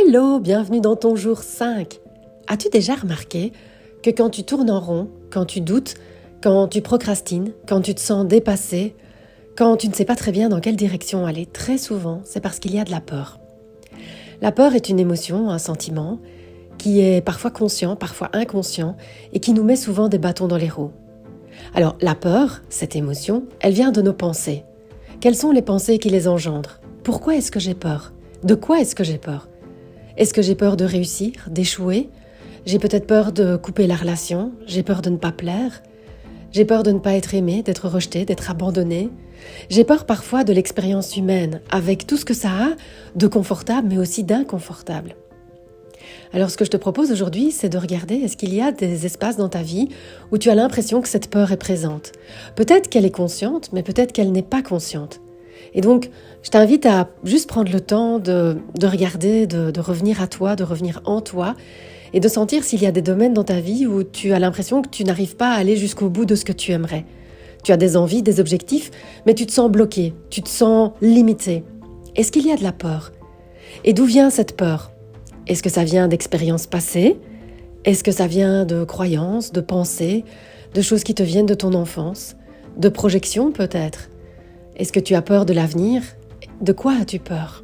Hello, bienvenue dans ton jour 5. As-tu déjà remarqué que quand tu tournes en rond, quand tu doutes, quand tu procrastines, quand tu te sens dépassé, quand tu ne sais pas très bien dans quelle direction aller, très souvent, c'est parce qu'il y a de la peur. La peur est une émotion, un sentiment, qui est parfois conscient, parfois inconscient, et qui nous met souvent des bâtons dans les roues. Alors, la peur, cette émotion, elle vient de nos pensées. Quelles sont les pensées qui les engendrent ? Pourquoi est-ce que j'ai peur ? De quoi est-ce que j'ai peur ? Est-ce que j'ai peur de réussir, d'échouer ? J'ai peut-être peur de couper la relation, j'ai peur de ne pas plaire, j'ai peur de ne pas être aimé, d'être rejeté, d'être abandonné. J'ai peur parfois de l'expérience humaine, avec tout ce que ça a de confortable, mais aussi d'inconfortable. Alors ce que je te propose aujourd'hui, c'est de regarder, est-ce qu'il y a des espaces dans ta vie où tu as l'impression que cette peur est présente ? Peut-être qu'elle est consciente, mais peut-être qu'elle n'est pas consciente. Et donc, je t'invite à juste prendre le temps de regarder, de revenir à toi, de revenir en toi et de sentir s'il y a des domaines dans ta vie où tu as l'impression que tu n'arrives pas à aller jusqu'au bout de ce que tu aimerais. Tu as des envies, des objectifs, mais tu te sens bloqué, tu te sens limité. Est-ce qu'il y a de la peur ? Et d'où vient cette peur ? Est-ce que ça vient d'expériences passées ? Est-ce que ça vient de croyances, de pensées, de choses qui te viennent de ton enfance ? De projections peut-être ? Est-ce que tu as peur de l'avenir ? De quoi as-tu peur ?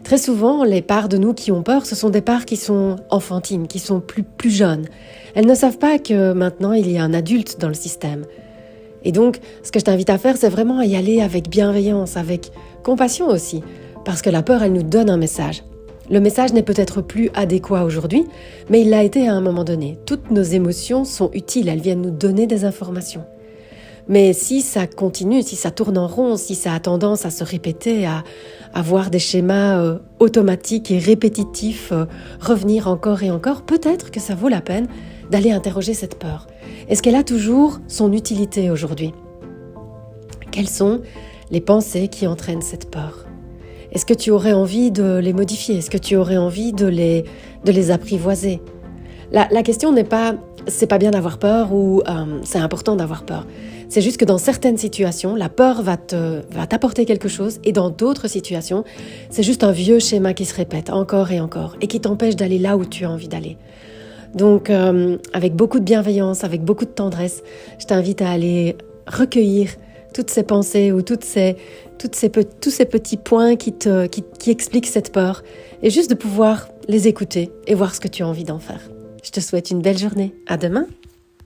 Très souvent, les parts de nous qui ont peur, ce sont des parts qui sont enfantines, qui sont plus jeunes. Elles ne savent pas que maintenant, il y a un adulte dans le système. Et donc, ce que je t'invite à faire, c'est vraiment à y aller avec bienveillance, avec compassion aussi. Parce que la peur, elle nous donne un message. Le message n'est peut-être plus adéquat aujourd'hui, mais il l'a été à un moment donné. Toutes nos émotions sont utiles, elles viennent nous donner des informations. Mais si ça continue, si ça tourne en rond, si ça a tendance à se répéter, à avoir des schémas automatiques et répétitifs, revenir encore et encore, peut-être que ça vaut la peine d'aller interroger cette peur. Est-ce qu'elle a toujours son utilité aujourd'hui ? Quelles sont les pensées qui entraînent cette peur ? Est-ce que tu aurais envie de les modifier ? Est-ce que tu aurais envie de les apprivoiser ? La question n'est pas « c'est pas bien d'avoir peur » ou « c'est important d'avoir peur ». C'est juste que dans certaines situations, la peur va t'apporter quelque chose et dans d'autres situations, c'est juste un vieux schéma qui se répète encore et encore et qui t'empêche d'aller là où tu as envie d'aller. Donc, avec beaucoup de bienveillance, avec beaucoup de tendresse, je t'invite à aller recueillir toutes ces pensées ou tous ces petits points qui expliquent cette peur et juste de pouvoir les écouter et voir ce que tu as envie d'en faire. Je te souhaite une belle journée. À demain.